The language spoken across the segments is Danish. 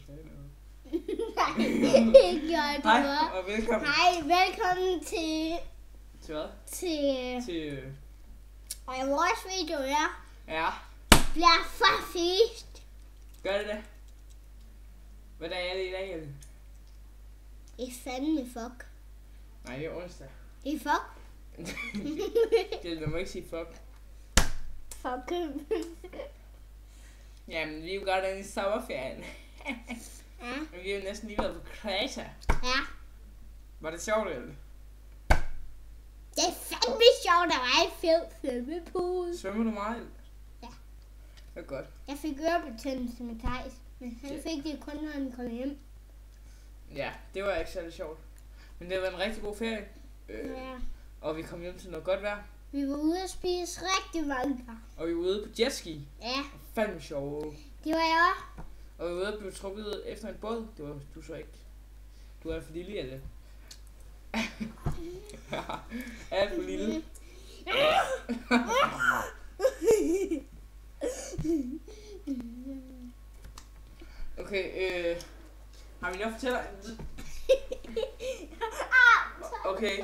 sagde noget. Det gjorde du. Hej, og velkommen. Hej, velkommen til... Til hvad? Til vores video, ja. Ja. Bliver for fisk. Gør det? Hvad dag er det i dag, Jelle? Det er fandme fuck. Nej, det er onsdag. Det er fuck. Jelle, du må ikke sige fuck. Fuck. Jamen, vi er jo godt inde i sommerferien. Ja. Men vi er jo næsten lige været på Kreta. Ja. Var det sjovt, Jelle? Det er fandme sjovt, der var en fed svømmepool. Svømmer du meget, Jelle? Ja. Det er godt. Jeg fik ørebetændelse med Thijs, men han fik det kun, når han kom hjem. Ja, det var ikke særlig sjovt. Men det var en rigtig god ferie. Ja. Og vi kom hjem til noget godt vejr. Vi var ude at spise rigtig mange gange. Og vi var ude på jetski. Ja, Fandme sjov. det var jeg også. Og vi var ude at blive trukket efter en båd. Det var du så ikke. Du er for lille, Jelle. Alt for lille. Okay, har vi nok fortæller? Okay,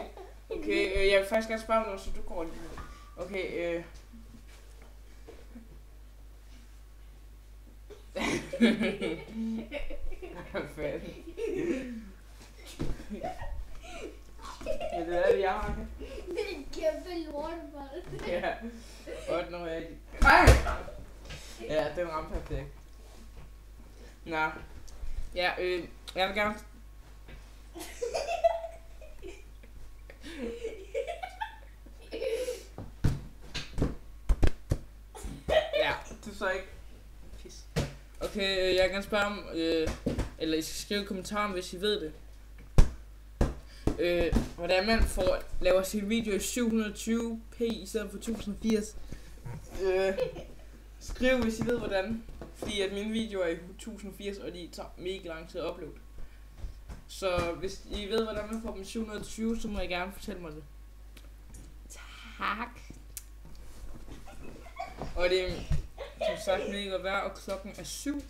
jeg vil faktisk gerne spørge om noget, så du går lige. Okay, Hvad fanden? Ja, det er det, jeg har. Det er en kæmpe lortebold. Ja, 8 år ikke. Ej! Ja, den ramte perfekt. Nå. Ja, jeg vil gerne... Ja, du så ikke... Pis. Okay, jeg vil gerne spørge om... eller I skal skrive i kommentaren, hvis I ved det. Hvordan man laver sin video i 720p i stedet for 1080. Skriv, hvis I ved hvordan. Fordi at mine videoer er i 1080, og de tager mega lang tid at uploade. Så hvis I ved, hvordan man får dem i 720, så må I gerne fortælle mig det. Tak. Og det er som sagt mega vejr, og klokken er 7.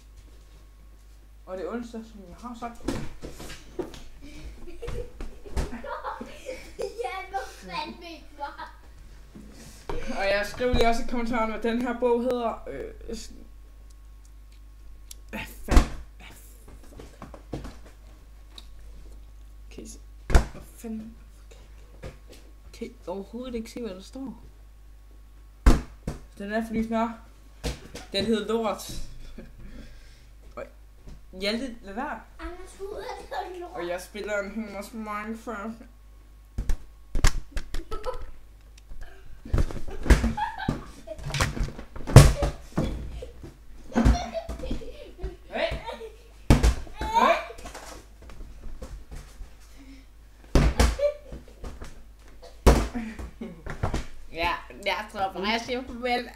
Og det er onsdag, som jeg har sagt. Og jeg skriver lige også i kommentaren, hvad den her bog hedder. Hvad fanden? Okay, hvad fanden? Okay, overhovedet ikke se, hvad der står. Den er fordi snart. Den hedder Lort. Hjalte, lad være. Og jeg spiller en hel masse Minecraft. Ja, jeg tror bare, jeg siger farvel.